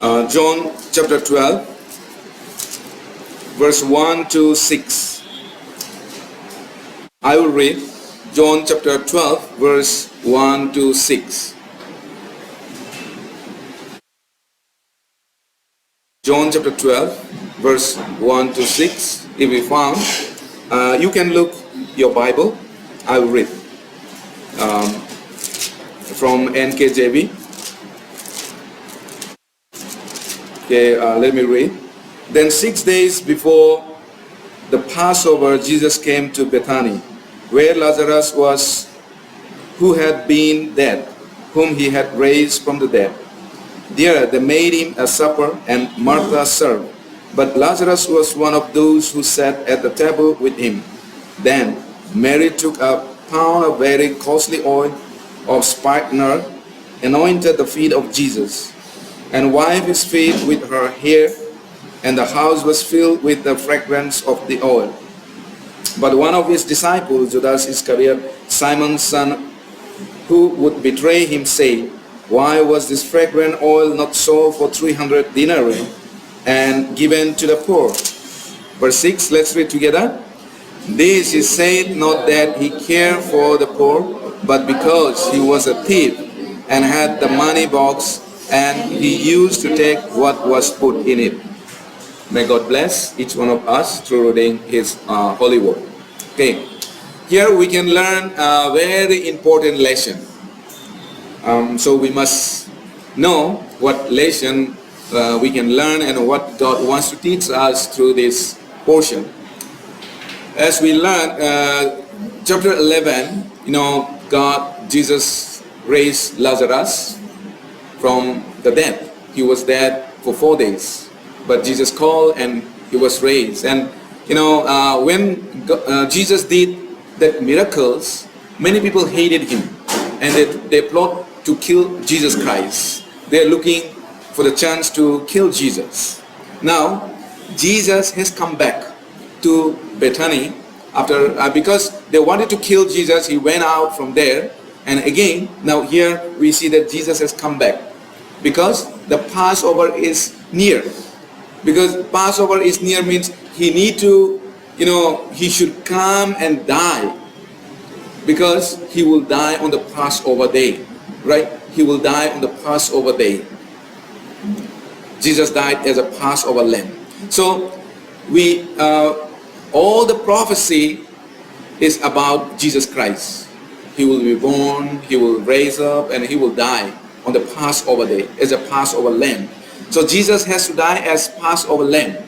John chapter 12, verse 1 to 6. I will read John chapter 12, verse 1 to 6. John chapter 12, verse 1 to 6. If we found, you can look your Bible. I will read from NKJV. Okay, let me read. Then 6 days before the Passover, Jesus came to Bethany, where Lazarus was, who had been dead, whom he had raised from the dead. There they made him a supper, and Martha served. But Lazarus was one of those who sat at the table with him. Then Mary took a pound of very costly oil of spikenard, anointed the feet of Jesus, and wiped his feet with her hair, and the house was filled with the fragrance of the oil. But one of his disciples, Judas Iscariot, Simon's son, who would betray him, said, "Why was this fragrant oil not sold for 300 denarii and given to the poor?" Verse 6, let's read together. This he said not that he cared for the poor, but because he was a thief and had the money box, and he used to take what was put in it. May God bless each one of us through reading his holy word. Okay, here we can learn a very important lesson. So we must know what lesson we can learn and what God wants to teach us through this portion. As we learn, chapter 11, Jesus raised Lazarus from the dead. He was dead for 4 days, but Jesus called and he was raised. And when Jesus did that miracles, many people hated him, and they plot to kill Jesus Christ. They're looking for the chance to kill Jesus. Now Jesus has come back to Bethany after because they wanted to kill Jesus. He went out from there, and again now here we see that Jesus has come back because the Passover is near. Because Passover is near means he need to, he should come and die, because he will die on the Passover day, right? He will die on the Passover day. Jesus died as a Passover lamb. So all the prophecy is about Jesus Christ. He will be born, he will raise up, and he will die on the Passover day as a Passover lamb. So Jesus has to die as Passover lamb.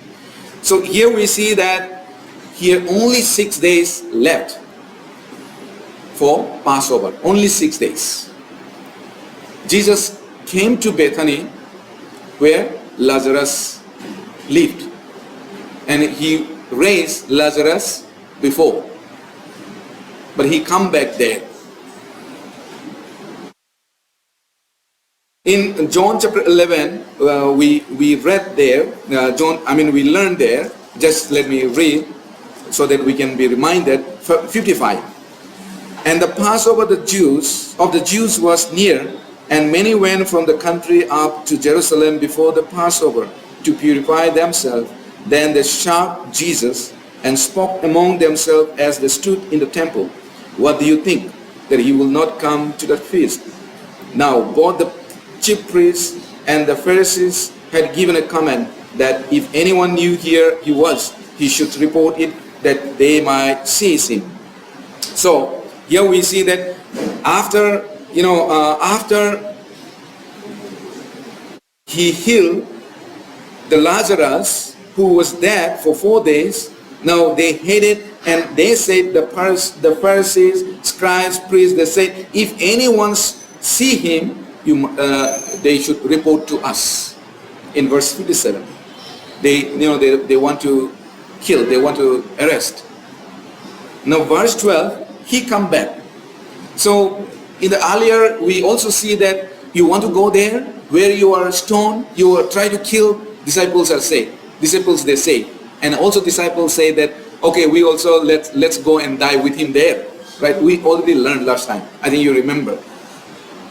So here we see that here only 6 days left for Passover. Only 6 days. Jesus came to Bethany where Lazarus lived, and he raised Lazarus before, but he come back there. In John chapter 11, we read there, we learned there. Just let me read so that we can be reminded. 55. And the Passover of the Jews was near, and many went from the country up to Jerusalem before the Passover to purify themselves. Then they shout Jesus and spoke among themselves as they stood in the temple, "What do you think, that he will not come to the feast?" Now both the chief priests and the Pharisees had given a command that if anyone knew here he was, he should report it, that they might seize him. So here we see that after he healed the Lazarus who was dead for 4 days, now they hated, and they said, the Pharisees, scribes, priests, they said, if anyone see him, they should report to us. In verse 57, they want to kill, they want to arrest. Now verse 12, he come back. So in the earlier we also see that you want to go there where you are stoned, you are try to kill. Disciples they say, and also disciples say that, okay, we also let's go and die with him there, right? We already learned last time, I think you remember.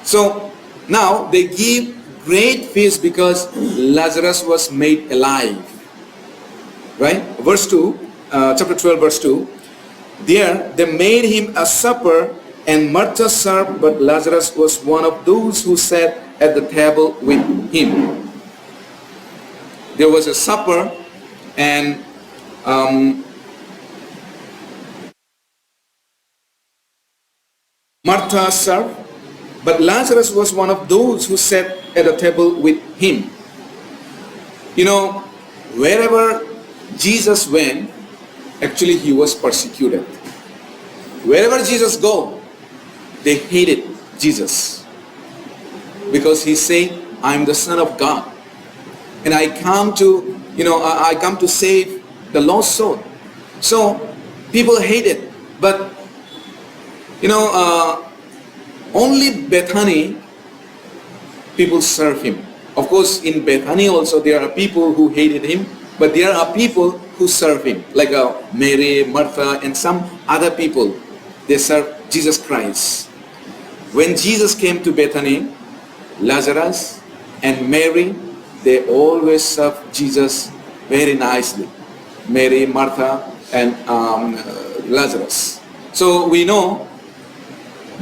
So now they give great feast because Lazarus was made alive. Right? Verse 2, chapter 12, verse 2. There they made him a supper, and Martha served, but Lazarus was one of those who sat at the table with him. There was a supper, and Martha served, but Lazarus was one of those who sat at the table with him. You know, wherever Jesus went, actually he was persecuted. Wherever Jesus go, they hated Jesus, because he said, "I am the Son of God, and I come to, I come to save the lost soul." So people hated, but only Bethany people serve him. Of course, in Bethany also there are people who hated him, but there are people who serve him, like Mary, Martha, and some other people. They serve Jesus Christ. When Jesus came to Bethany, Lazarus and Mary, they always serve Jesus very nicely. Mary, Martha, and Lazarus. So we know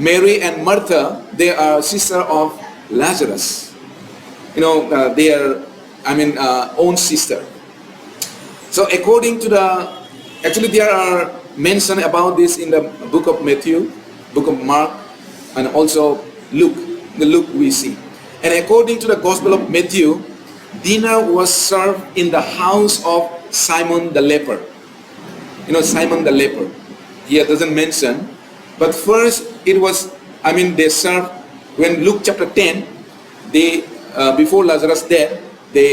Mary and Martha, they are sister of Lazarus. They are, own sister. So according to actually there are mention about this in the book of Matthew, book of Mark, and also Luke. The Luke we see. And according to the Gospel of Matthew, dinner was served in the house of Simon the leper. Simon the leper. Here doesn't mention, but first it was, they served, when Luke chapter 10, they, before Lazarus' death,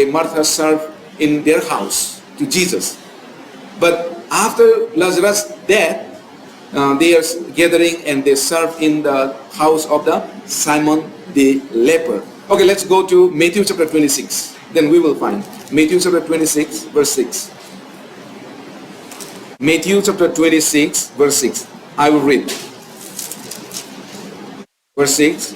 Martha served in their house to Jesus. But after Lazarus' death, they are gathering and they serve in the house of the Simon the leper. Okay, let's go to Matthew chapter 26. Then we will find Matthew chapter 26, verse 6. Matthew chapter 26, verse 6. I will read. Verse 6.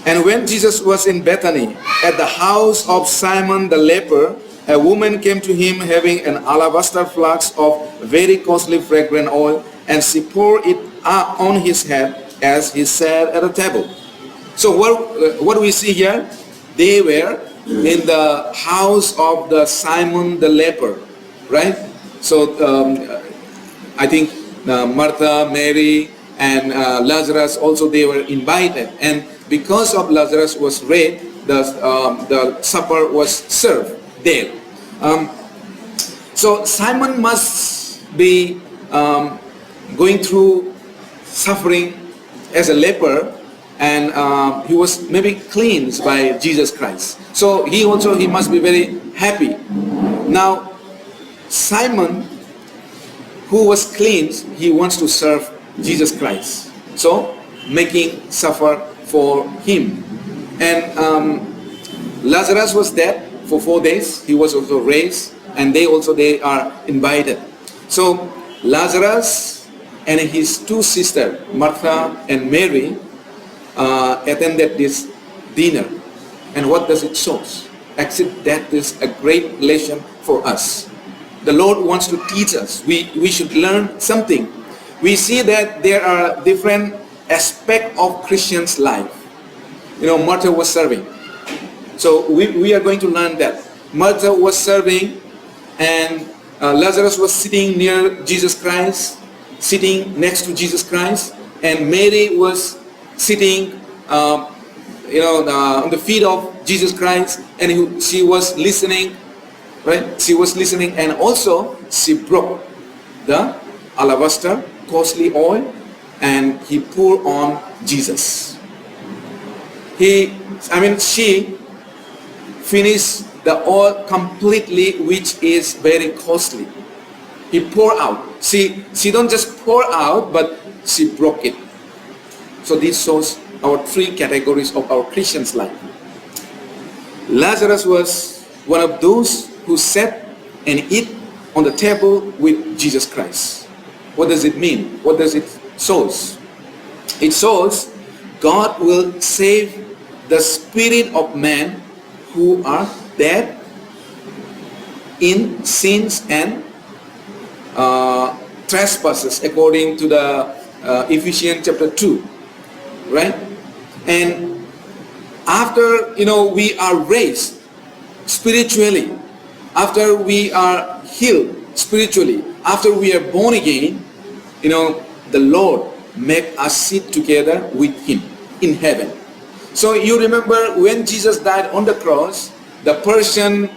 And when Jesus was in Bethany, at the house of Simon the leper, a woman came to him having an alabaster flask of very costly fragrant oil, and she poured it on his head as he sat at the table. So what do we see here? They were in the house of the Simon the leper, right? So I think Martha, Mary, and Lazarus also, they were invited, and because of Lazarus was raised, the supper was served there. So Simon must be going through suffering as a leper, and he was maybe cleansed by Jesus Christ. So he must be very happy. Now Simon, who was cleansed, he wants to serve Jesus Christ, so making suffer for him. And Lazarus was dead for 4 days. He was also raised, and they are invited. So Lazarus and his two sisters, Martha and Mary, attended this dinner. And what does it show? Actually, that is a great lesson for us. The Lord wants to teach us. We should learn something. We see that there are different aspects of Christian's life. Martha was serving. So we are going to learn that. Martha was serving, and Lazarus was sitting near Jesus Christ, sitting next to Jesus Christ, and Mary was sitting on the feet of Jesus Christ, and she was listening, right? She was listening, and also she broke the alabaster costly oil, and he poured on Jesus. She finished the oil completely, which is very costly. He poured out. She don't just pour out, but she broke it. So this shows our three categories of our Christian's life. Lazarus was one of those who sat and eat on the table with Jesus Christ. What does it mean? What does it show? It shows God will save the spirit of man who are dead in sins and trespasses, according to the Ephesians chapter 2, right? And after, we are raised spiritually, after we are healed spiritually, after we are born again, the Lord make us sit together with him in heaven. So you remember when Jesus died on the cross, the person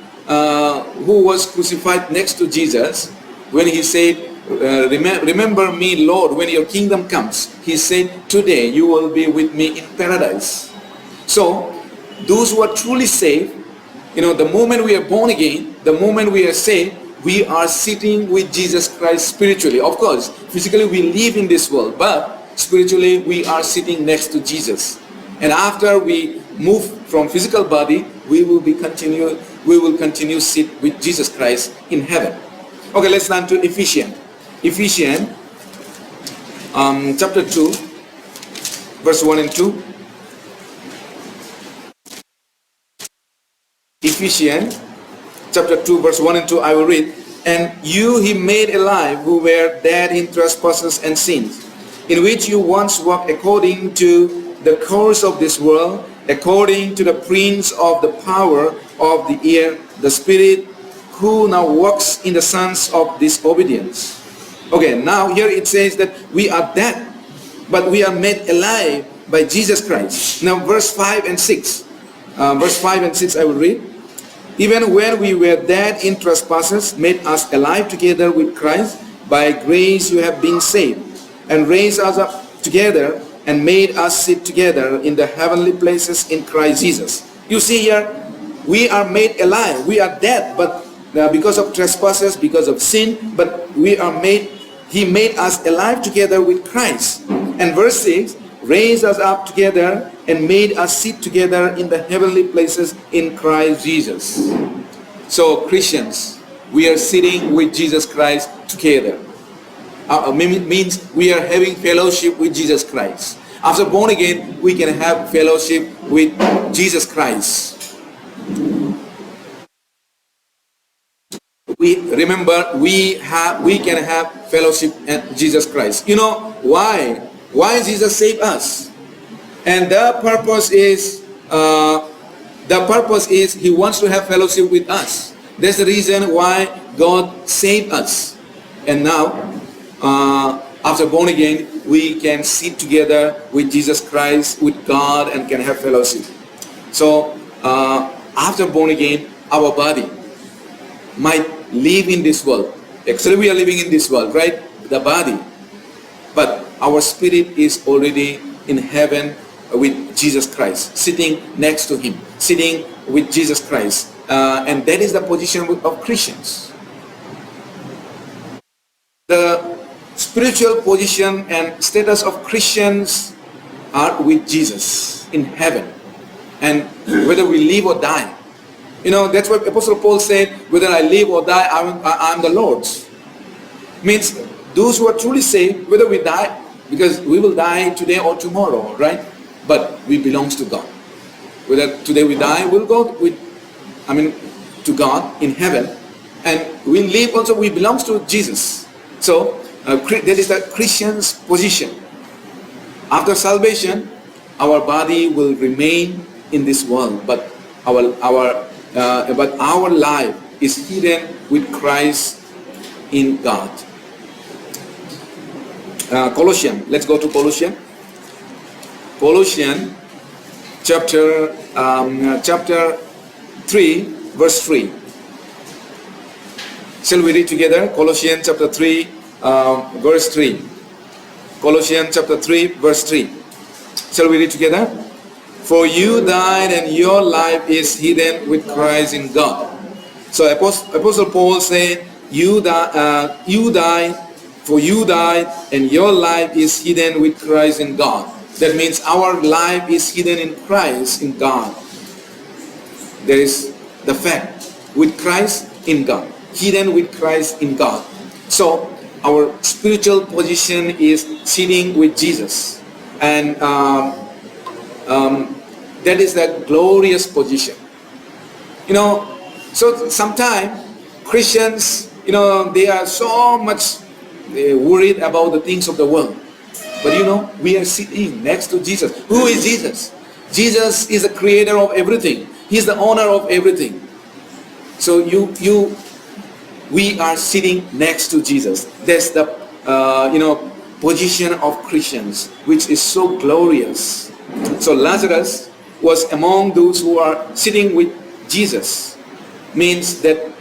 who was crucified next to Jesus, when he said, remember me, Lord, when your kingdom comes, he said, today you will be with me in paradise. So those who are truly saved, the moment we are born again, the moment we are saved, we are sitting with Jesus Christ spiritually. Of course, physically we live in this world, but spiritually we are sitting next to Jesus. And after we move from physical body, we will continue sit with Jesus Christ in heaven. Okay, let's turn to Ephesians. Ephesians chapter 2, verse 1 and 2. Ephesians chapter 2, verse 1 and 2, I will read. And you he made alive who were dead in trespasses and sins, in which you once walked according to the course of this world, according to the prince of the power of the air, the spirit who now works in the sons of disobedience. Okay, now here it says that we are dead, but we are made alive by Jesus Christ. Now verse 5 and 6. Verse 5 and 6 I will read. Even when we were dead in trespasses, made us alive together with Christ. By grace you have been saved, and raised us up together, and made us sit together in the heavenly places in Christ Jesus. You see here, we are made alive. We are dead, but because of trespasses, because of sin, but he made us alive together with Christ. And verse 6, raised us up together and made us sit together in the heavenly places in Christ Jesus. So Christians, we are sitting with Jesus Christ together. Means we are having fellowship with Jesus Christ. After born again, we can have fellowship with Jesus Christ. We can have fellowship with Jesus Christ. You know why? Why Jesus saved us? And the purpose is he wants to have fellowship with us. That's the reason why God saved us. And now, after born again, we can sit together with Jesus Christ, with God, and can have fellowship. So, after born again, our body might live in this world. Actually, we are living in this world, right? The body. But our spirit is already in heaven with Jesus Christ, sitting next to him, sitting with Jesus Christ. And that is the position of Christians. The spiritual position and status of Christians are with Jesus in heaven. And whether we live or die, that's what Apostle Paul said, whether I live or die, I'm the Lord's. Means those who are truly saved, whether we die, because we will die today or tomorrow, right? But we belongs to God. Whether today we die, we'll go to God in heaven. And we live also, we belongs to Jesus. So that is the Christian's position. After salvation, our body will remain in this world, but our life is hidden with Christ in God. Colossians. Let's go to Colossians. Colossians chapter 3, verse 3. Shall we read together? Colossians chapter 3, verse 3. Colossians chapter 3, verse 3. Shall we read together? For you died and your life is hidden with Christ in God. So Apostle Paul said, you died, for you died and your life is hidden with Christ in God. That means our life is hidden in Christ in God. There is the fact, with Christ in God, hidden with Christ in God. So our spiritual position is sitting with Jesus, and that is the glorious position. You know, so sometimes Christians, they are so much worried about the things of the world. But we are sitting next to Jesus. Who is Jesus? Jesus is the creator of everything. He's the owner of everything. So we are sitting next to Jesus. That's the position of Christians, which is so glorious. So Lazarus was among those who are sitting with Jesus. Means that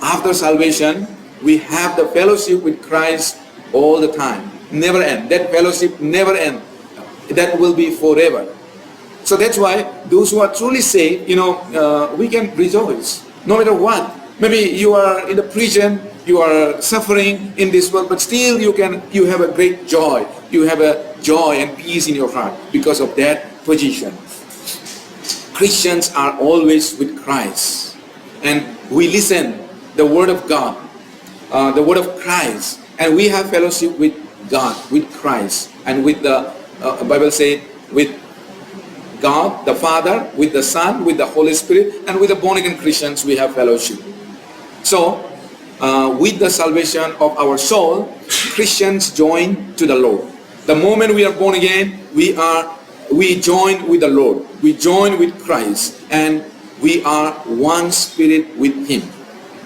after salvation, we have the fellowship with Christ all the time. Never end. That fellowship never end. That will be forever. So that's why those who are truly saved, we can rejoice no matter what. Maybe you are in the prison, you are suffering in this world, but still you have a great joy. You have a joy and peace in your heart because of that position. Christians are always with Christ, and we listen the word of God, the word of Christ, and we have fellowship with God, with Christ, and with the Bible says with God the Father, with the Son, with the Holy Spirit, and with the born again Christians we have fellowship. So with the salvation of our soul, Christians join to the Lord. The moment we are born again, we join with the Lord. We join with Christ, and we are one spirit with Him.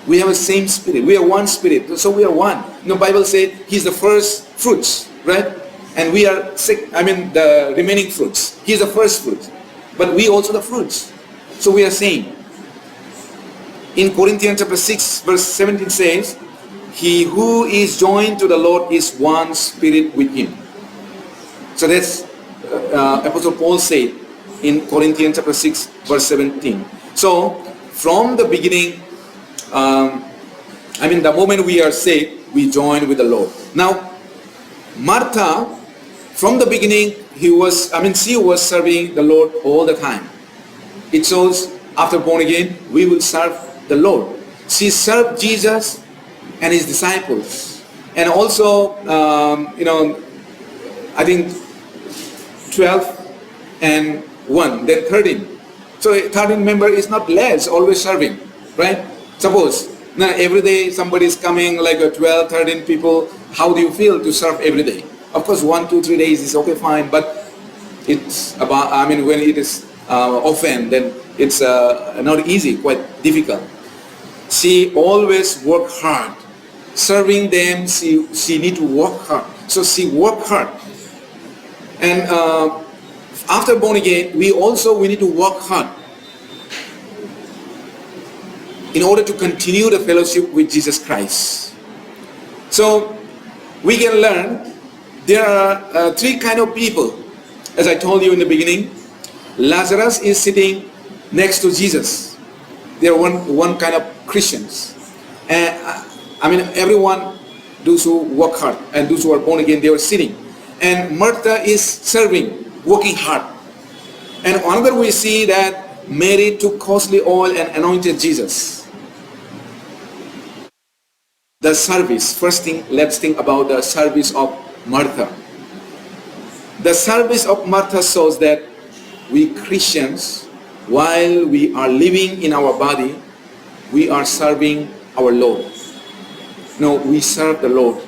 We have the same spirit. We are one spirit. So we are one. The Bible says He's the first fruits, right? And we are the remaining fruits. He is the first fruit, but we also the fruits. So we are same. In Corinthians chapter 6 verse 17 says, he who is joined to the Lord is one spirit with Him. So that's Apostle Paul said in Corinthians chapter 6 verse 17. So from the beginning, the moment we are saved, we join with the Lord. Now Martha, from the beginning, she was serving the Lord all the time. It shows after born again, we will serve the Lord. She served Jesus and His disciples. And also, I think 12 and 1, then 13. So 13 member is not less, always serving, right? Suppose, now every day somebody is coming like a 12, 13 people. How do you feel to serve every day? Of course, 1, 2, 3 days is okay, fine, but it's about, when it is often, then it's not easy, quite difficult. She always worked hard. Serving them, she need to work hard. So she worked hard. And after born again, we need to work hard in order to continue the fellowship with Jesus Christ. So we can learn there are three kind of people. As I told you in the beginning, Lazarus is sitting next to Jesus. They are one kind of Christians. And everyone, those who work hard and those who are born again, they are sitting. And Martha is serving, working hard. And another we see that Mary took costly oil and anointed Jesus. The service, let's think about the service of Martha. The service of Martha shows that we Christians, while we are living in our body, we are serving our Lord. No, we serve the Lord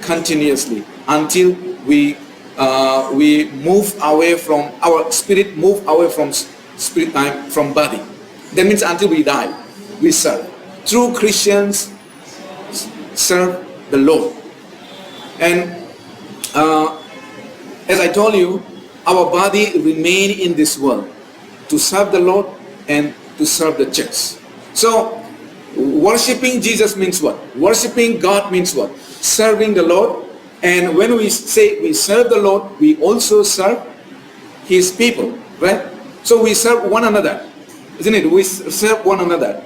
continuously until we move away from our spirit, move away from spirit, from body. That means until we die, we serve. True Christians serve the Lord. And as I told you, our body remain in this world to serve the Lord and to serve the church. So worshiping Jesus means what? Worshiping God means what? Serving the Lord. And when we say we serve the Lord, we also serve His people, right? So we serve one another, isn't it? We serve one another.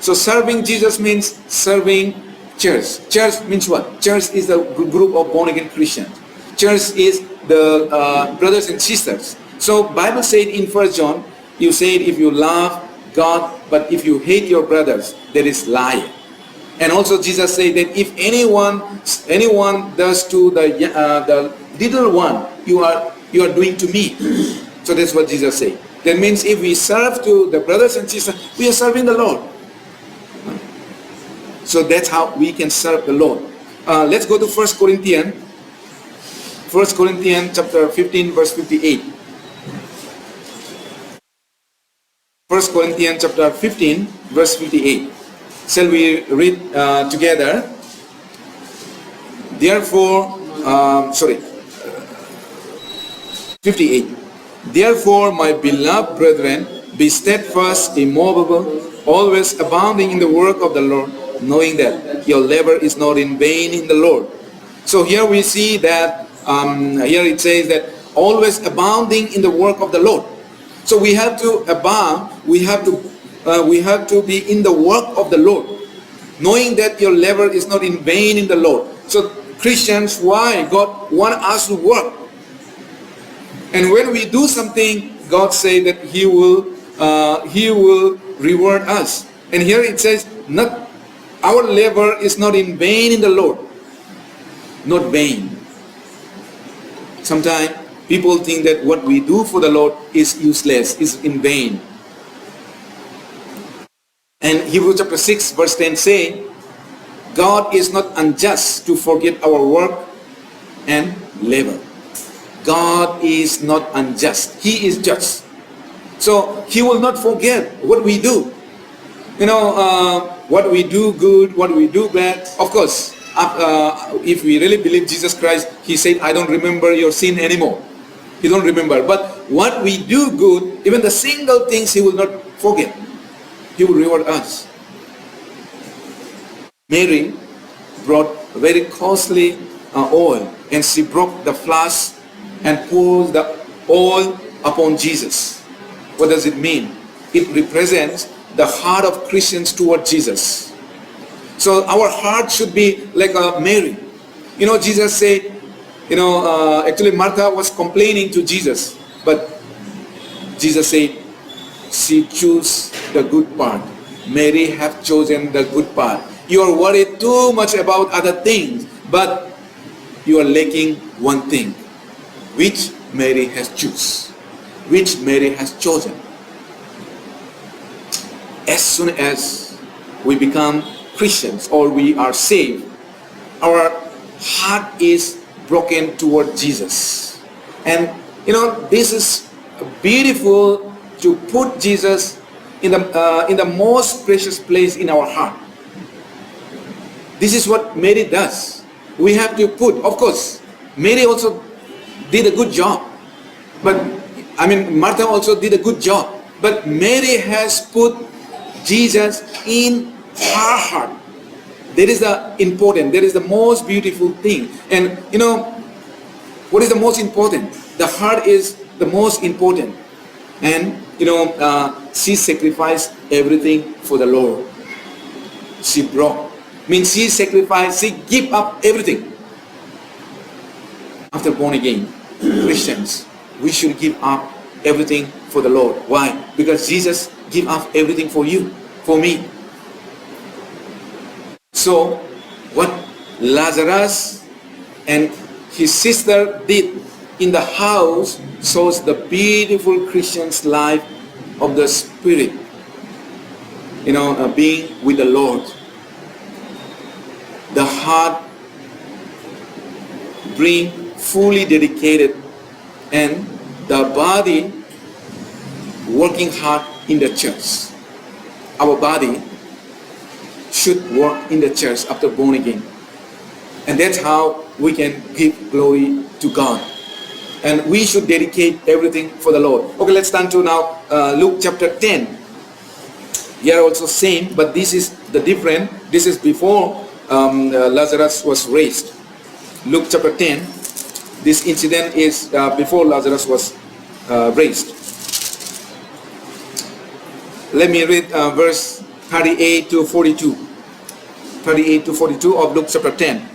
So serving Jesus means serving church. Church means what? Church is the group of born again Christians. Church is the brothers and sisters. So Bible said in 1 John, you said if you love God, but if you hate your brothers, that is lie. And also Jesus said that if anyone does to the little one, you are doing to me. So that's what Jesus said. That means if we serve to the brothers and sisters, we are serving the Lord. So that's how we can serve the Lord. Let's go to 1 Corinthians. 1 Corinthians chapter 15 verse 58. 1 Corinthians chapter 15 verse 58. Shall we read together? Therefore, 58. Therefore, my beloved brethren, be steadfast, immovable, always abounding in the work of the Lord, knowing that your labor is not in vain in the Lord. So here we see that, here it says that always abounding in the work of the Lord. So we have to abound, we have to be in the work of the Lord, knowing that your labor is not in vain in the Lord. So Christians, why God want us to work? And when we do something, God say that He will reward us. And here it says, not our labor is not in vain in the Lord. Not vain. Sometimes people think that what we do for the Lord is useless, is in vain. And Hebrews chapter 6 verse 10 say, God is not unjust to forget our work and labor. God is not unjust. He is just. So He will not forget what we do. You know, what we do good, what we do bad. Of course, if we really believe Jesus Christ, He said, I don't remember your sin anymore. He don't remember. But what we do good, even the single things He will not forget. He will reward us. Mary brought very costly oil, and she broke the flask and poured the oil upon Jesus. What does it mean? It represents the heart of Christians toward Jesus. So our heart should be like Mary. You know, Jesus said, actually Martha was complaining to Jesus, but Jesus said, she chose the good part. Mary have chosen the good part. You are worried too much about other things, but you are lacking one thing, which Mary has chosen, which Mary has chosen. As soon as we become Christians or we are saved, our heart is broken toward Jesus. And this is beautiful to put Jesus in the most precious place in our heart. This is what Mary does. We have to put, of course, Mary also did a good job. But, Martha also did a good job. But Mary has put Jesus in her heart. That is the important, that is the most beautiful thing. And, what is the most important? The heart is the most important. And, she sacrificed everything for the Lord. She brought. She sacrificed, she gave up everything. After born again, Christians, we should give up everything for the Lord. Why? Because Jesus gave up everything for you, for me. So, what Lazarus and his sister did in the house shows the beautiful Christian's life of the Spirit. Being with the Lord. The heart being fully dedicated, and the body working hard in the church. Our body should work in the church after born again. And that's how we can give glory to God. And we should dedicate everything for the Lord. Okay, let's turn to now Luke chapter 10. Here also same, but this is the different. This is before Lazarus was raised. Luke chapter 10. This incident is before Lazarus was raised. Let me read verse 38 to 42. 38 to 42 of Luke chapter 10.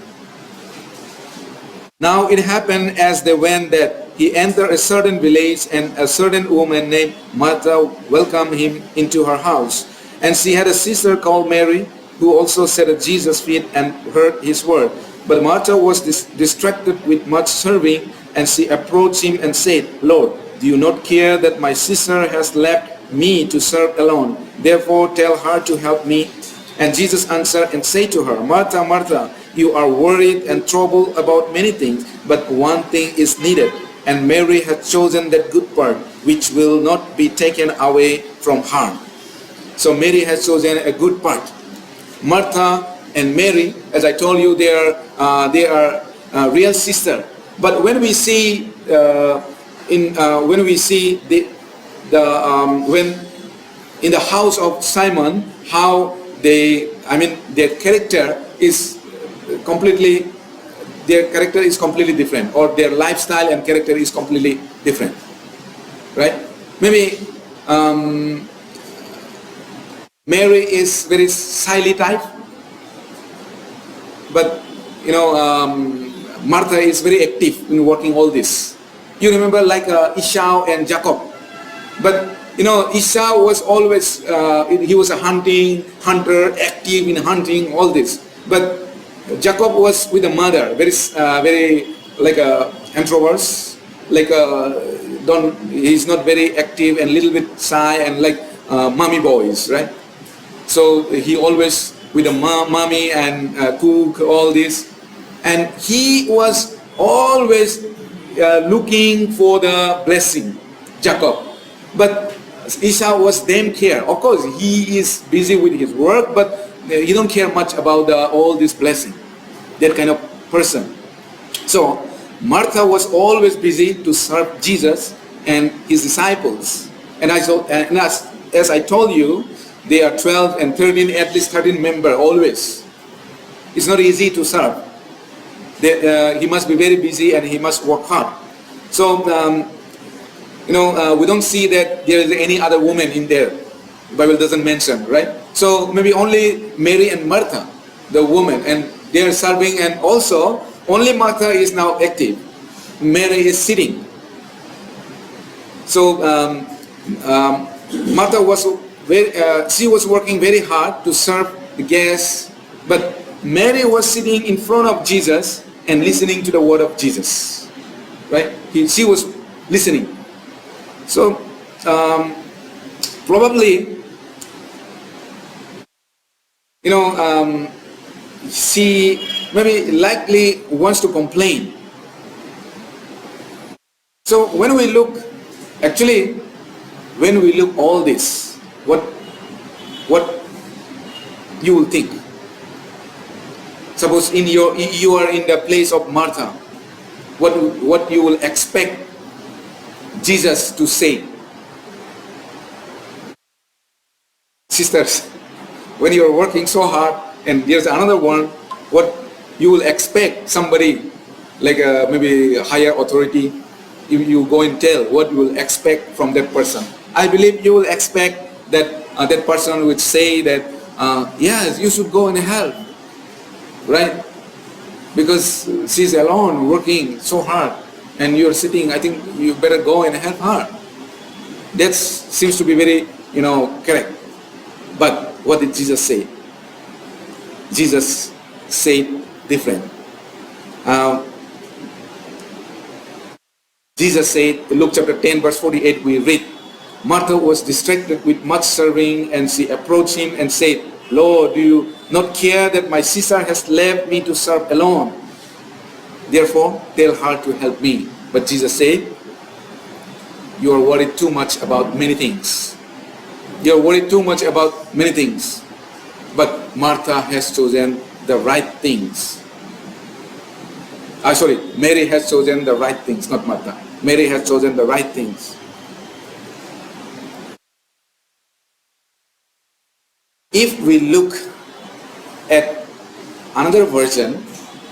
Now it happened as they went that he entered a certain village, and a certain woman named Martha welcomed him into her house. And she had a sister called Mary, who also sat at Jesus' feet and heard his word. But Martha was distracted with much serving, and she approached him and said, Lord, do you not care that my sister has left me to serve alone? Therefore tell her to help me. And Jesus answered and said to her, Martha, Martha, you are worried and troubled about many things, but one thing is needed. And Mary has chosen that good part, which will not be taken away from her. So Mary has chosen a good part. Martha and Mary, as I told you, they are real sister. But when we see when in the house of Simon, how their character is completely different, or their lifestyle and character is completely different, right? Maybe Mary is very silent type, but Martha is very active in working all this. You remember like Esau and Jacob, but Esau was always he was a hunter, active in hunting, all this. But Jacob was with a mother, very like a introvert, like he's not very active and little bit shy and like mommy boys, right? So he always with a mommy and cook all this, and he was always looking for the blessing, Jacob. But Esau was damn care. Of course, he is busy with his work, but he don't care much about all this blessing. That kind of person. So Martha was always busy to serve Jesus and his disciples. And as I told you, they are 12 and 13, at least 13 members always. It's not easy to serve. He must be very busy and he must work hard. So we don't see that there is any other woman in there. The Bible doesn't mention, right? So maybe only Mary and Martha, the woman, and they are serving, and also only Martha is now active. Mary is sitting. So Martha was she was working very hard to serve the guests, but Mary was sitting in front of Jesus and listening to the word of Jesus, right? She was listening. So probably, she maybe likely wants to complain. So when we look all this, what you will think? Suppose you are in the place of Martha, what you will expect Jesus to say? Sisters, when you are working so hard and there's another one, what you will expect somebody like maybe a higher authority, you go and tell what you will expect from that person. I believe you will expect that that person would say that yes, you should go and help, right? Because she's alone working so hard and you're sitting, I think you better go and help her. That seems to be very correct. But what did Jesus say? Jesus said different. Jesus said, Luke chapter 10 verse 48, we read, Martha was distracted with much serving, and she approached him and said, Lord, do you not care that my sister has left me to serve alone? Therefore, tell her to help me. But Jesus said, you are worried too much about many things. You are worried too much about many things. But Martha has chosen the right things. Mary has chosen the right things, not Martha. Mary has chosen the right things. If we look at another version,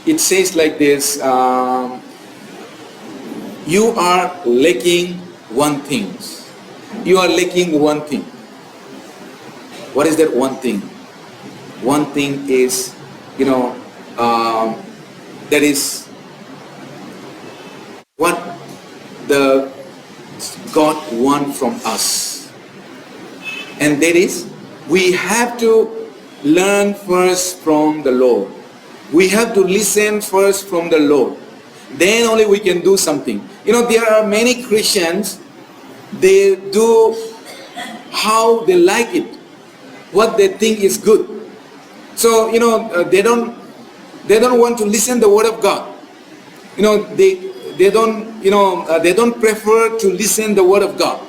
it says like this, you are lacking one thing. You are lacking one thing. What is that one thing? One thing is, that is what the God wants from us. And that is, we have to learn first from the Lord. We have to listen first from the Lord. Then only we can do something. There are many Christians They do how they like it, what they think is good. So they don't want to listen the word of God. They don't prefer to listen the word of God.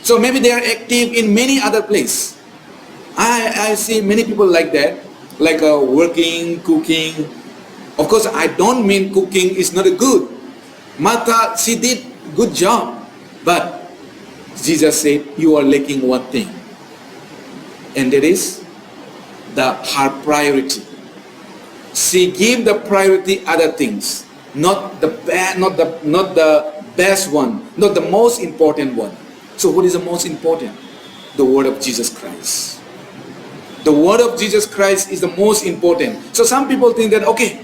So maybe they are active in many other places. I see many people like that, like working, cooking. Of course, I don't mean cooking is not a good. Martha, she did good job, but Jesus said, you are lacking one thing, and that is her priority. She gave the priority other things, not the best one, not the most important one. So what is the most important? The word of Jesus Christ. The word of Jesus Christ is the most important. So some people think that, okay,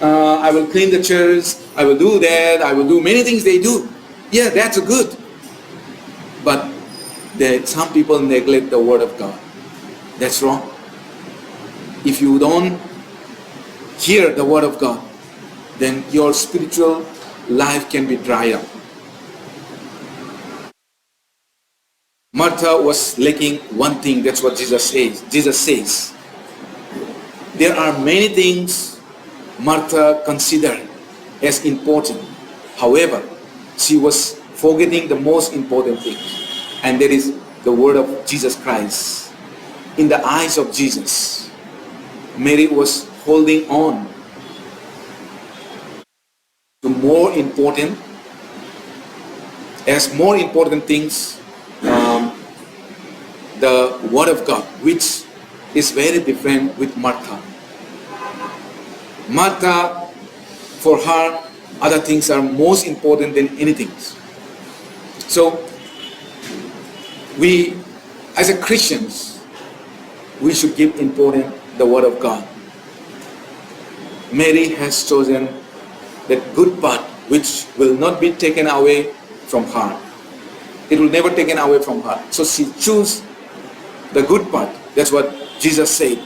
I will clean the church, I will do that, I will do many things they do. Yeah, that's good. But some people neglect the word of God. That's wrong. If you don't hear the word of God, then your spiritual life can be dried up. Martha was lacking one thing. That's what Jesus says. Jesus says, there are many things Martha considered as important. However, she was forgetting the most important thing, and that is the word of Jesus Christ. In the eyes of Jesus, Mary was holding on to more important things, the word of God, which is very different with Martha. Martha, for her, other things are most important than anything. So we, as a Christians, we should give importance the word of God. Mary has chosen that good part which will not be taken away from her. It will never taken away from her. So she chose the good part. That's what Jesus said.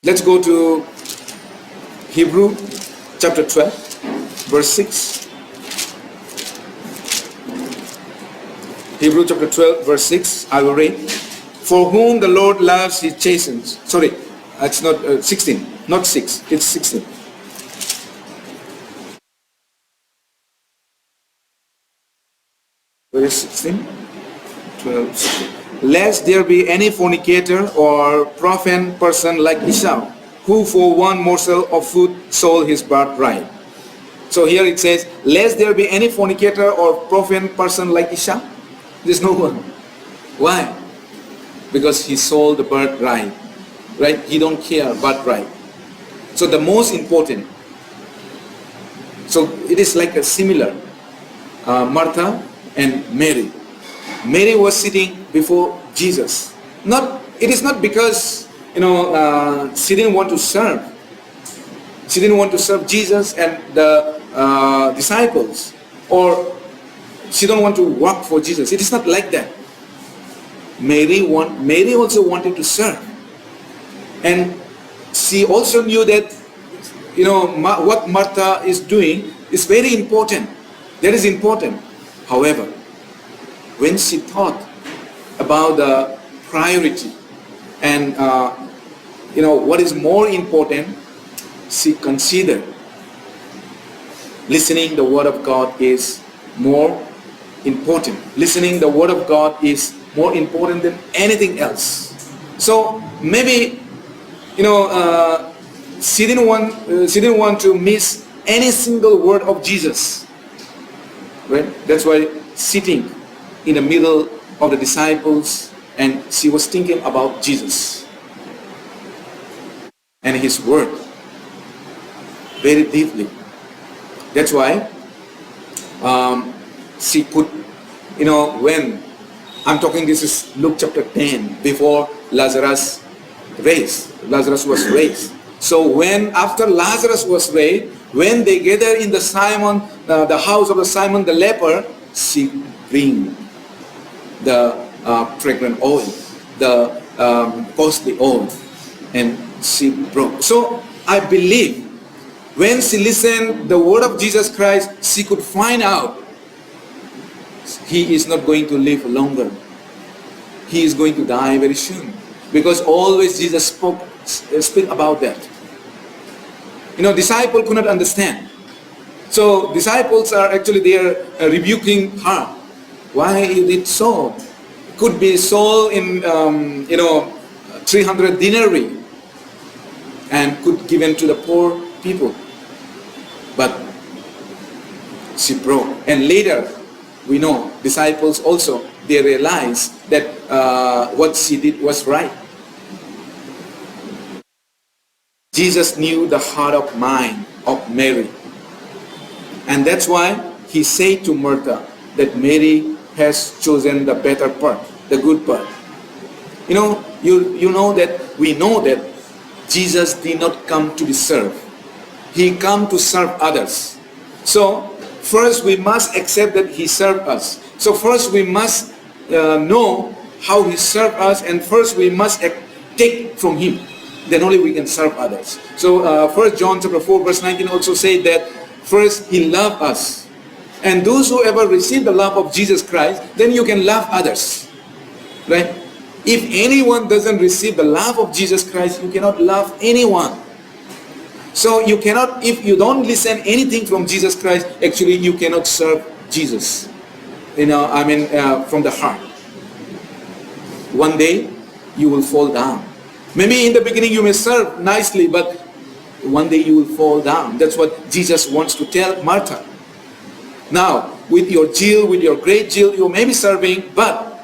Let's go to Hebrew chapter 12, verse 6. Hebrew chapter 12, verse 6. I will read. For whom the Lord loves, he chastens. Sorry, it's not 16, not 6. It's 16. Where is 16? 12, 16. Lest there be any fornicator or profane person like Esau, who for one morsel of food sold his birthright. So here it says, lest there be any fornicator or profane person like Esau. There's no one. Why? Because he sold the birthright. Right? He don't care birthright. So the most important. So it is like a similar. Martha and Mary. Mary was sitting before Jesus. It is not because she didn't want to serve. She didn't want to serve Jesus and the disciples, or she don't want to work for Jesus. It is not like that. Mary also wanted to serve, and she also knew that what Martha is doing is very important. That is important. However, when she thought about the priority and what is more important, she considered listening the word of God is more important. Listening the word of God is more important than anything else. So maybe she didn't want to miss any single word of Jesus. Right? That's why sitting in the middle of the disciples, and she was thinking about Jesus and his word very deeply. That's why she could, when I'm talking, this is Luke chapter 10, before Lazarus was raised. So after Lazarus was raised, when they gather in the house of Simon the leper, she bring the fragrant oil, the costly oil, and she broke. So I believe When she listened the word of Jesus Christ, she could find out he is not going to live longer. He is going to die very soon. Because always Jesus speak about that. Disciples could not understand. So disciples are actually there rebuking her. Why is it so? Could be sold in 300 denarii and could given to the poor people. But she broke. And later we know disciples also, they realized that what she did was right. Jesus knew the heart of mind of Mary. And that's why he said to Martha that Mary has chosen the better part, the good part. We know that Jesus did not come to be served. He came to serve others. So first we must accept that he served us. So first we must know how he served us, and first we must take from him. Then only we can serve others. So 1 John chapter 4 verse 19 also said that first he loved us. And those who ever receive the love of Jesus Christ, then you can love others. Right? If anyone doesn't receive the love of Jesus Christ, you cannot love anyone. So you cannot, if you don't listen anything from Jesus Christ, actually you cannot serve Jesus. From the heart. One day you will fall down. Maybe in the beginning you may serve nicely, but one day you will fall down. That's what Jesus wants to tell Martha. Now, with your zeal, with your great zeal, you may be serving, but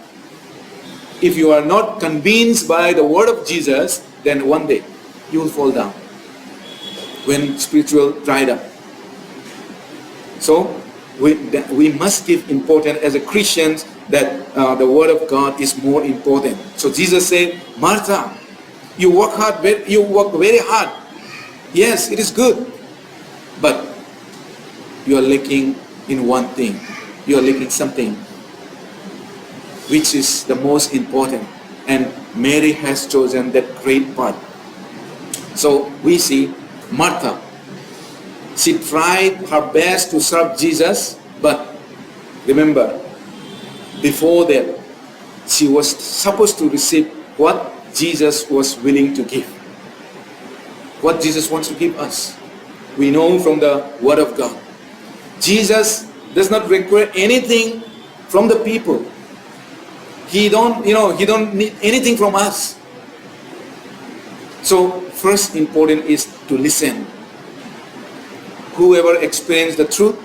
if you are not convinced by the word of Jesus, then one day you will fall down when spiritual dried up. So we must give importance as a Christians that the word of God is more important. So Jesus said, Martha, you work very hard. Yes, it is good, but you are lacking in one thing. You are lacking something which is the most important, and Mary has chosen that great part. So we see Martha, she tried her best to serve Jesus, but remember, before that she was supposed to receive what Jesus was willing to give. What Jesus wants to give us, we know from the word of God. Jesus does not require anything from the people. He don't need anything from us. So first important is to listen. Whoever experienced the truth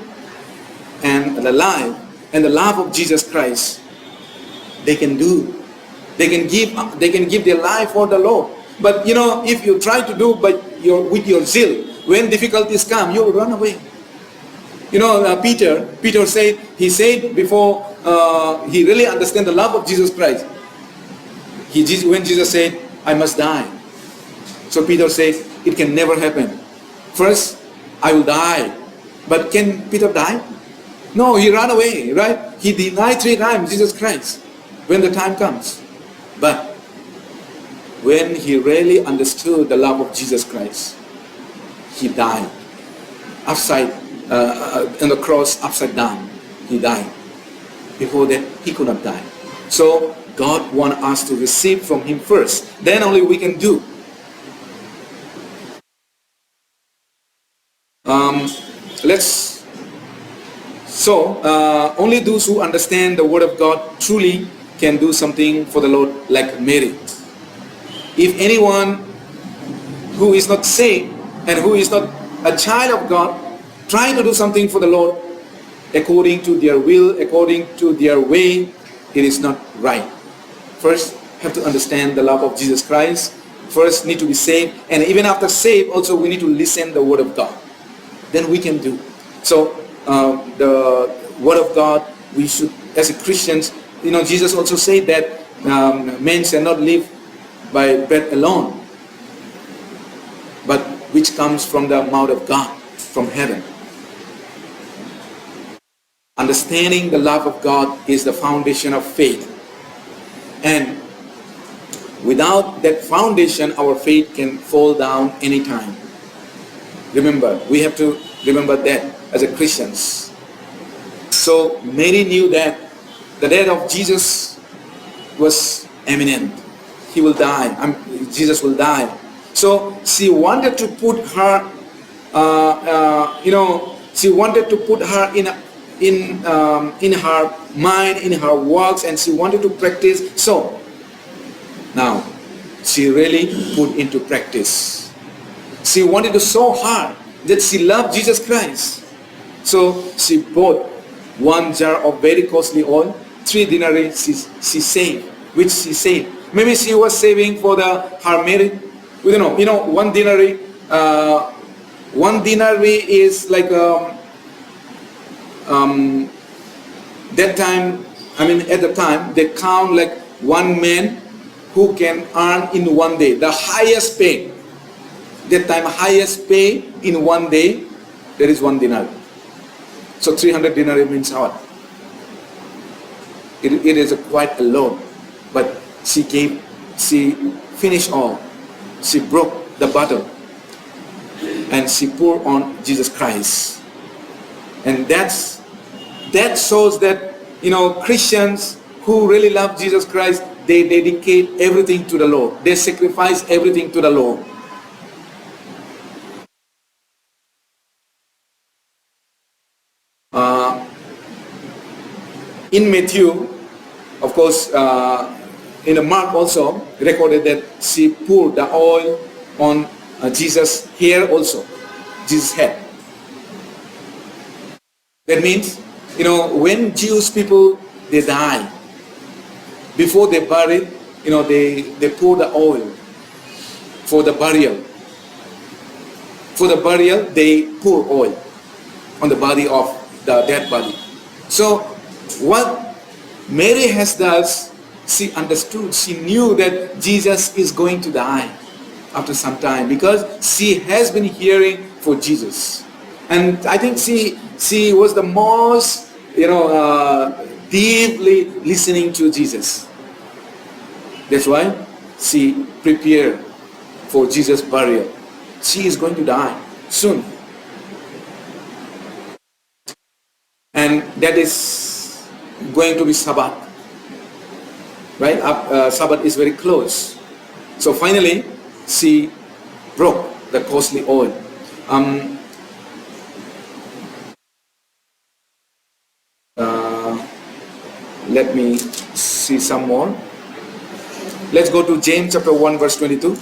and the life and the love of Jesus Christ, they can give their life for the Lord. But if you try to do with your zeal, when difficulties come, you will run away. Peter said before he really understand the love of Jesus Christ, when Jesus said, I must die. So Peter said, it can never happen. First, I will die. But can Peter die? No, he ran away, right? He denied 3 times Jesus Christ when the time comes. But when he really understood the love of Jesus Christ, he died upside on the cross, upside down. He died. Before that, he could not die. So God wants us to receive from him first. Then only we can do. Only those who understand the word of God truly can do something for the Lord, like Mary. If anyone who is not saved and who is not a child of God trying to do something for the Lord according to their will, according to their way, it is not right. First, have to understand the love of Jesus Christ. First, need to be saved, and even after saved, also we need to listen the word of God. Then we can do. So the word of God, we should, as a Christians, Jesus also said that men shall not live by bread alone, but which comes from the mouth of God, from heaven. Understanding the love of God is the foundation of faith. And without that foundation, our faith can fall down anytime. Remember, we have to remember that as a Christians. So Mary knew that the death of Jesus was imminent. He will die. Jesus will die. So she wanted to put her, she wanted to put her in her mind, in her works, and she wanted to practice. So now she really put into practice. She wanted to show her that she loved Jesus Christ. So she bought 1 jar of very costly oil, 3 denarii she saved, which she saved. Maybe she was saving for her marriage. We don't know. 1 denarii. 1 denarii is like that time. At the time they count like 1 man who can earn in 1 day the highest pay. That time highest pay in 1 day, there is 1 denarii. So 300 denarii means what? It is quite a lot. But she finished all. She broke the bottle and she poured on Jesus Christ. And that shows that Christians who really love Jesus Christ, they dedicate everything to the Lord. They sacrifice everything to the Lord. In Matthew, of course, in Mark also recorded that she poured the oil on Jesus' hair also, Jesus' head. That means, when Jewish people, they die, before they bury, they pour the oil for the burial. For the burial, they pour oil on the body of the dead body. So what Mary has done, she understood, she knew that Jesus is going to die after some time, because she has been hearing for Jesus. And I think she was the most, deeply listening to Jesus. That's why she prepared for Jesus' burial. She is going to die soon. And that is going to be Sabbath. Right? Sabbath is very close. So finally, she broke the costly oil. Let me see some more. Let's go to James chapter 1 verse 22.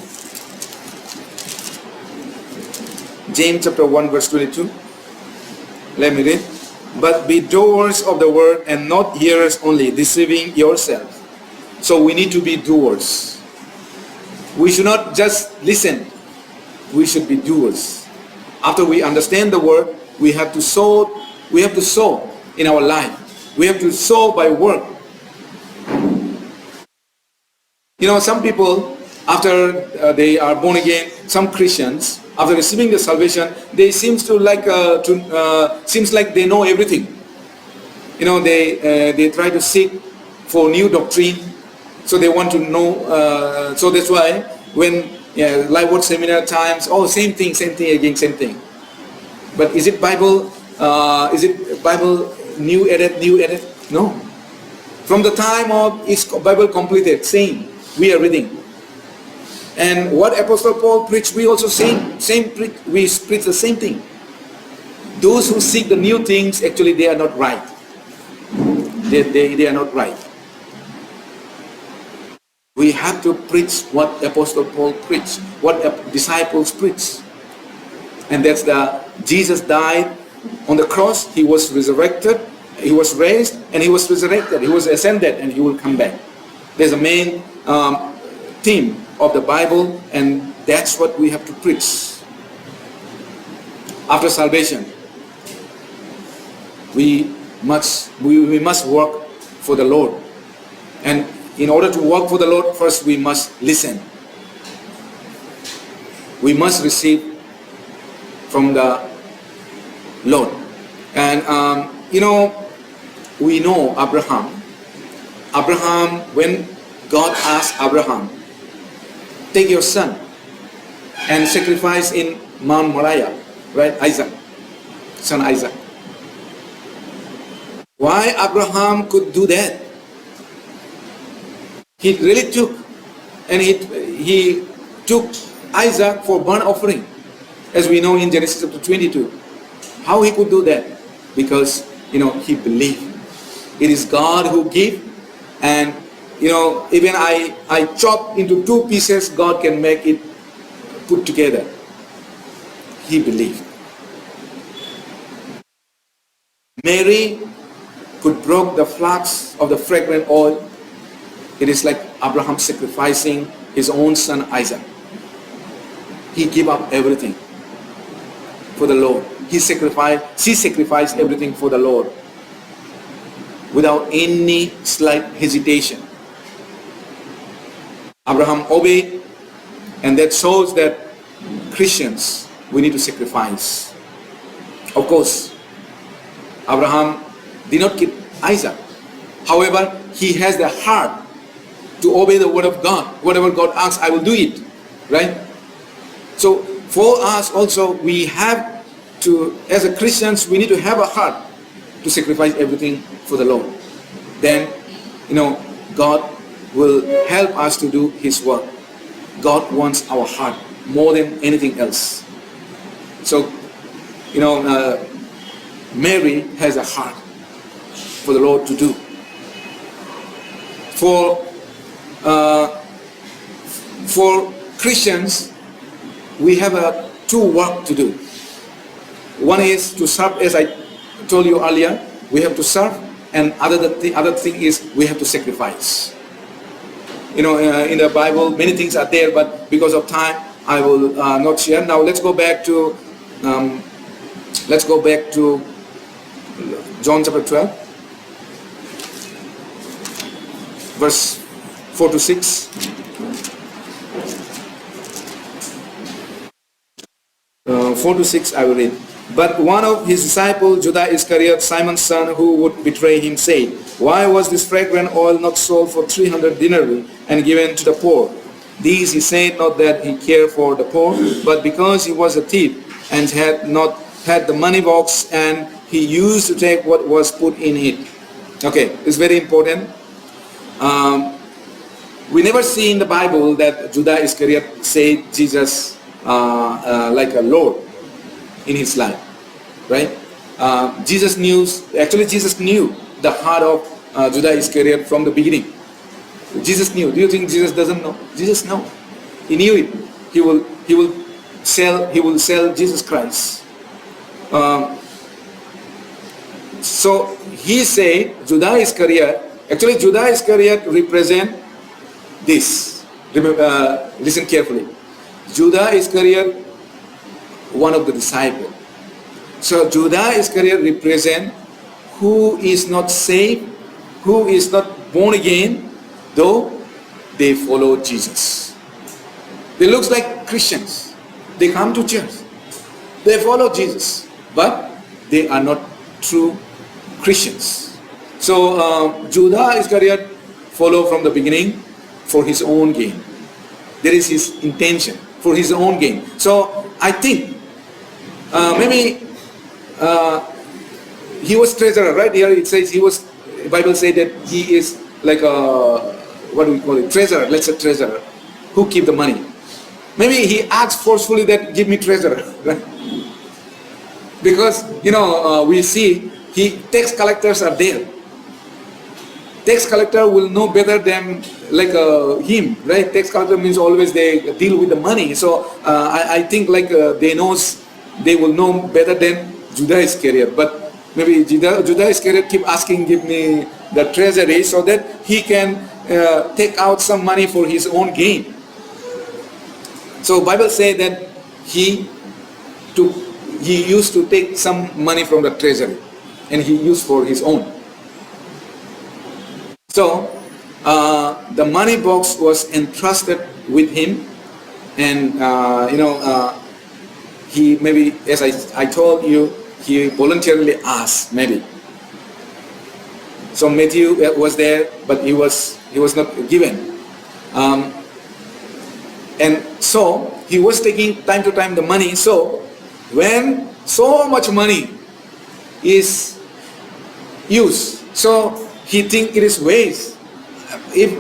James chapter 1 verse 22. Let me read. But be doers of the word and not hearers only, deceiving yourselves. So we need to be doers. We should not just listen. We should be doers. After we understand the word, we have to sow. We have to sow in our life. We have to sow by work. Some people, after they are born again, some Christians, after receiving the salvation, they seems like they know everything. They try to seek for new doctrine, so they want to know. So that's why when Life Word Seminar times, same thing again, same thing. But is it Bible? Is it Bible new edit? No. From the time of is Bible completed, same we are reading. And what Apostle Paul preached, we also we preach the same thing. Those who seek the new things, actually they are not right. They are not right. We have to preach what Apostle Paul preached, what disciples preached. And that's Jesus died on the cross, he was resurrected, he was raised, and he was resurrected, he was ascended, and he will come back. There's a main theme of the Bible, and that's what we have to preach. After salvation, we must work for the Lord. And in order to work for the Lord, first we must listen. We must receive from the Lord. And we know Abraham, when God asked Abraham, take your son and sacrifice in Mount Moriah. right? Isaac, son Isaac. Why Abraham could do that? He really took, and he took Isaac for burnt offering, as we know in Genesis chapter 22. How he could do that? Because, he believed. It is God who gives, and, even I chop into two pieces, God can make it put together. He believed. Mary could broke the flax of the fragrant oil. It is like Abraham sacrificing his own son Isaac. He gave up everything for the Lord. She sacrificed everything for the Lord without any slight hesitation. Abraham obeyed, and that shows that Christians, we need to sacrifice. Of course, Abraham did not keep Isaac. However, he has the heart to obey the word of God. Whatever God asks, I will do it. Right? So for us also, we have to, as a Christians, we need to have a heart to sacrifice everything for the Lord. Then, God will help us to do His work. God wants our heart more than anything else. So, Mary has a heart for the Lord to do. For Christians, we have two work to do. One is to serve, as I told you earlier. We have to serve, and the other thing is we have to sacrifice. In the Bible, many things are there, but because of time, I will not share. Now let's go back to John chapter 12, verse 4 to 6. 4 to 6 I will read. But one of his disciples, Judas Iscariot, Simon's son, who would betray him, said, Why was this fragrant oil not sold for 300 denarii and given to the poor? These he said not that he cared for the poor, but because he was a thief and had not had the money box, and he used to take what was put in it. Okay, it's very important. We never see in the Bible that Judas Iscariot said Jesus like a Lord in his life, right? Jesus knew the heart of Judas Iscariot from the beginning. Jesus knew. Do you think Jesus doesn't know? Jesus knows. He knew it. He will sell Jesus Christ. So he said Judas Iscariot. Actually, Judas Iscariot represent this. Remember, listen carefully. Judas Iscariot, one of the disciples. So Judas Iscariot represent who is not saved, who is not born again, though they follow Jesus. They look like Christians. They come to church. They follow Jesus, but they are not true Christians. So Judas Iscariot followed from the beginning for his own gain. There is his intention for his own gain. So I think maybe he was treasurer, right? Here it says he was. The Bible says that he is like a, what do we call it? Treasurer. Let's say treasurer, who keep the money. Maybe he asked forcefully that give me treasurer, right? Because we see tax collectors are there. Tax collector will know better than him, right? Tax collector means always they deal with the money. So I think they will know better than Judas Iscariot. But maybe Judas Iscariot keep asking, give me the treasury so that he can take out some money for his own gain. So Bible says that he used to take some money from the treasury and he used for his own. So the money box was entrusted with him, and he maybe, as I told you, he voluntarily asked maybe. So Matthew was there, but he was not given, and so he was taking time to time the money. So when so much money is used, so he think it is waste. If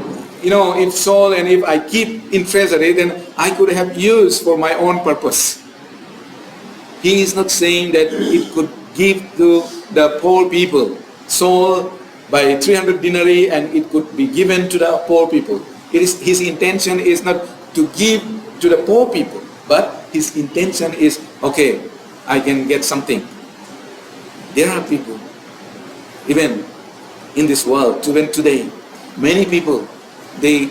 if sold and if I keep in treasury, then I could have used for my own purpose. He is not saying that it could give to the poor people, sold by 300 denarii, and it could be given to the poor people. His intention is not to give to the poor people, but his intention is, okay, I can get something. There are people, even in this world, even today, many people, they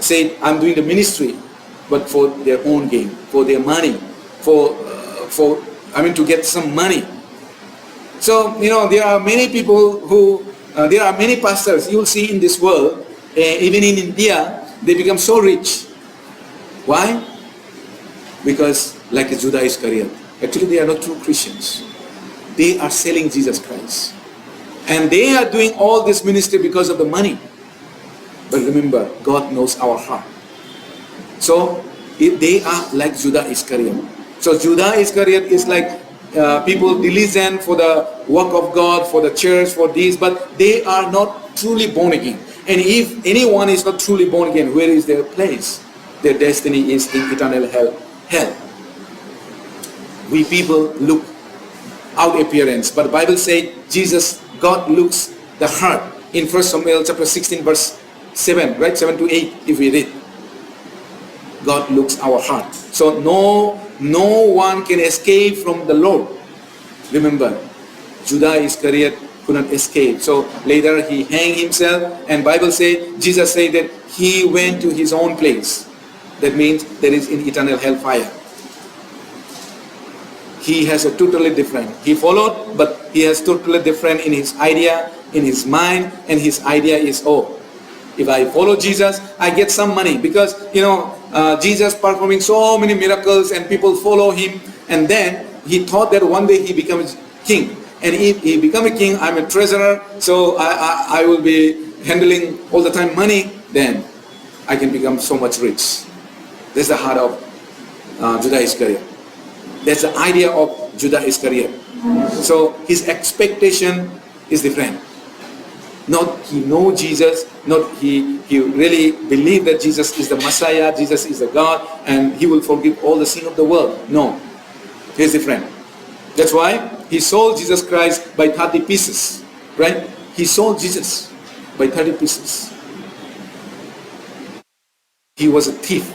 say, I'm doing the ministry, but for their own gain, for their money, to get some money. So, there are many people who, there are many pastors you will see in this world, even in India, they become so rich. Why? Because like Judas Iscariot, actually they are not true Christians. They are selling Jesus Christ. And they are doing all this ministry because of the money. But remember, God knows our heart. So, they are like Judas Iscariot. So Judas Iscariot is like people diligent for the work of God, for the church, for this, but they are not truly born again. And if anyone is not truly born again, where is their place? Their destiny is in eternal hell. We people look out appearance, but the Bible says God looks the heart. In 1 Samuel chapter 16 verse 7, right? 7 to 8, if we read. God looks our heart. So no one can escape from the Lord. Remember, Judas Iscariot could not escape. So later he hanged himself, and Bible says, Jesus said that he went to his own place. That means there is in eternal hellfire. He has a totally different. He followed, but he has totally different in his idea, in his mind, and his idea is, if I follow Jesus, I get some money, because Jesus performing so many miracles and people follow him, and then he thought that one day he becomes king, and if he become a king, I'm a treasurer, so I will be handling all the time money, then I can become so much rich. That's the heart of Judas Iscariot. That's the idea of Judas Iscariot. So his expectation is different. Not he know Jesus, not he really believe that Jesus is the Messiah, Jesus is the God, and he will forgive all the sin of the world. No, he's different. That's why he sold Jesus Christ by 30 pieces, right? He sold Jesus by 30 pieces. He was a thief.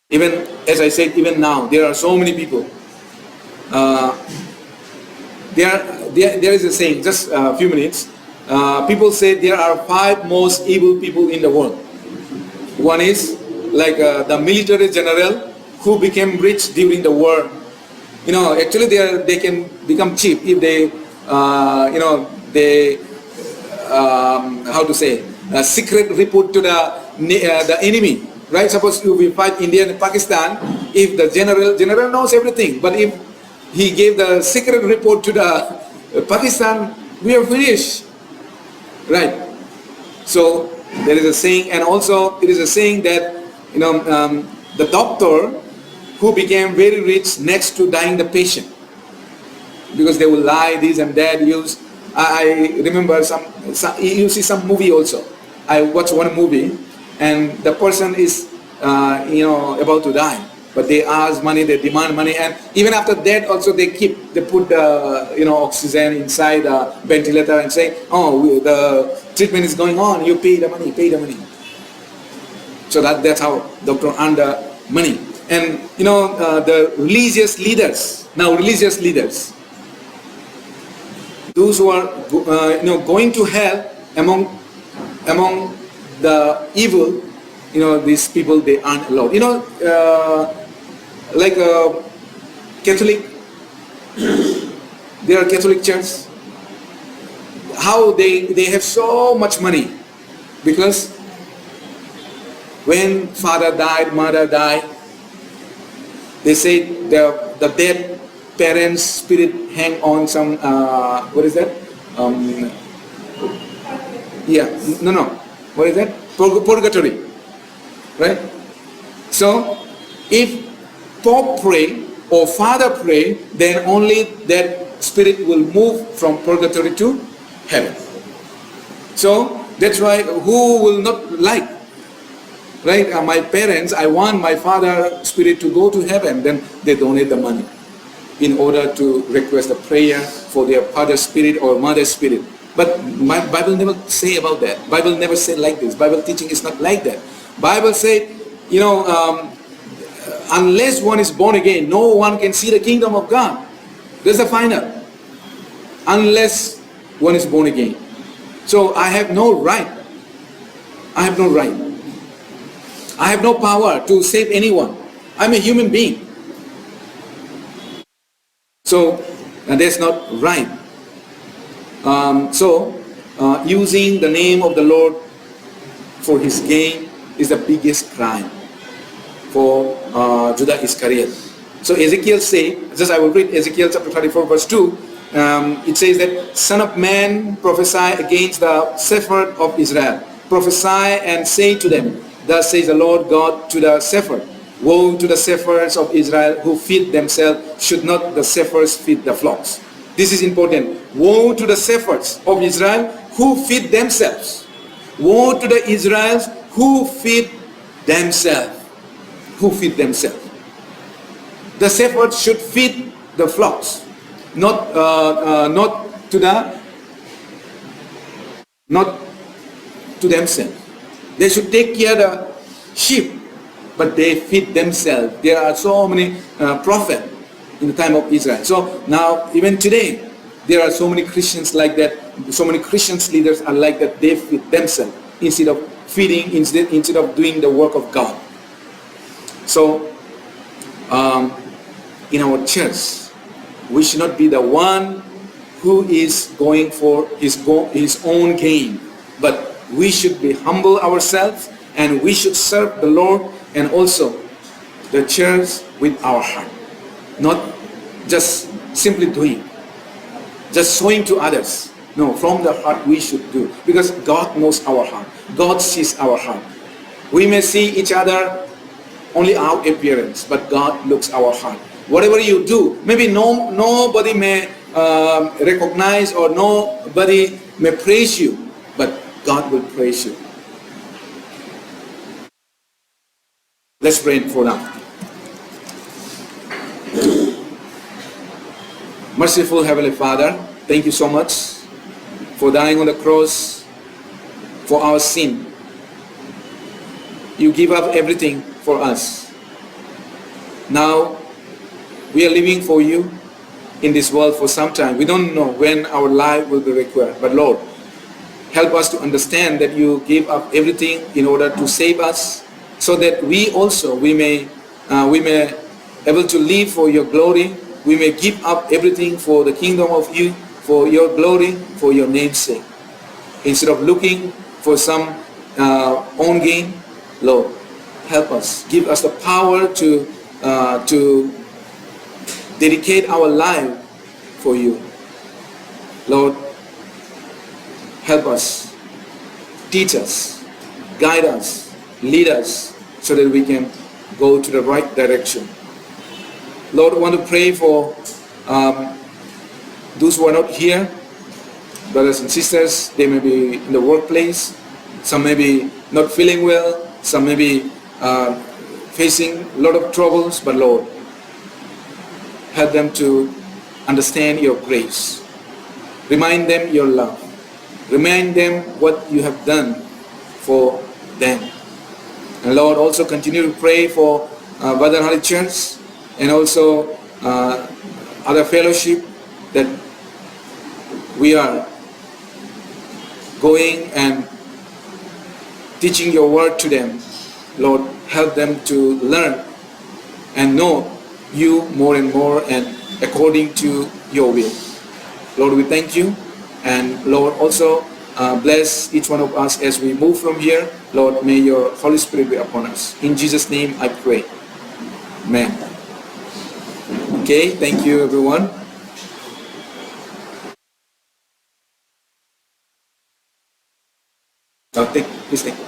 Even, as I said, even now, there are so many people. There is a saying, just a few minutes. People say there are 5 most evil people in the world. One is like the military general who became rich during the war. Actually they can become cheap if they, secret report to the enemy. Right? Suppose we fight India and Pakistan, if the general knows everything, but if he gave the secret report to the Pakistan, we are finished. Right? So there is a saying, and also it is a saying that the doctor who became very rich next to dying the patient, because they will lie this and that. I remember you see some movie also. I watched one movie, and the person is about to die, but they ask money, they demand money, and even after that also they put the oxygen inside the ventilator and say, the treatment is going on, you pay the money. So that's how doctor earned the money. And the religious leaders, those who are going to hell among the evil, these people, they aren't allowed. Like Catholic, there are Catholic church. How they have so much money, because when father died, mother died, they say the dead parents' spirit hang on some what is that? What is that? Purgatory, right? So if Pope pray or Father pray, then only that spirit will move from purgatory to heaven. So that's why who will not like, right? My parents, I want my father spirit to go to heaven, then they donate the money in order to request a prayer for their father spirit or mother spirit. But my Bible never say about that. Bible never say like this. Bible teaching is not like that. Bible said, unless one is born again, no one can see the kingdom of God. That's the final. Unless one is born again. So I have no right. I have no right. I have no power to save anyone. I'm a human being. So that's not right. Using the name of the Lord for his gain is the biggest crime for Judas Iscariot. So Ezekiel say, just I will read Ezekiel chapter 34 verse 2. It says that, Son of man, prophesy against the shepherd of Israel. Prophesy and say to them, thus says the Lord God to the shepherd, woe to the shepherds of Israel who feed themselves. Should not the shepherds feed the flocks? This is important. Woe to the shepherds of Israel who feed themselves. Woe to the Israelites who feed themselves. Who feed themselves. The shepherds should feed the flocks, not to themselves. They should take care of the sheep, but they feed themselves. There are so many prophets in the time of Israel. So now, even today, there are so many Christians like that. So many Christians leaders are like that. They feed themselves instead of feeding, instead of doing the work of God. So, in our church, we should not be the one who is going for his own gain, but we should be humble ourselves, and we should serve the Lord and also the church with our heart. Not just simply doing, just showing to others. No, from the heart we should do, because God knows our heart. God sees our heart. We may see each other only our appearance, but God looks our heart. Whatever you do, maybe nobody may recognize or nobody may praise you, but God will praise you. Let's pray for now. Merciful Heavenly Father, thank you so much for dying on the cross for our sin. You give up everything for us. Now we are living for you in this world for some time. We don't know when our life will be required, but Lord, help us to understand that you give up everything in order to save us, so that we may able to live for your glory. We may give up everything for the kingdom of you, for your glory, for your name's sake. Instead of looking for some own gain, Lord, help us. Give us the power to dedicate our life for you. Lord, help us. Teach us. Guide us. Lead us so that we can go to the right direction. Lord, I want to pray for those who are not here, brothers and sisters. They may be in the workplace. Some may be not feeling well. Some may be facing a lot of troubles. But Lord, help them to understand your grace. Remind them your love. Remind them what you have done for them. And Lord, also continue to pray for Brother Hari Church and also other fellowship, that we are going and teaching your word to them. Lord, help them to learn and know you more and more and according to your will. Lord, we thank you. And Lord, also bless each one of us as we move from here. Lord, may your Holy Spirit be upon us. In Jesus' name I pray. Amen. Okay, thank you everyone. Now please take.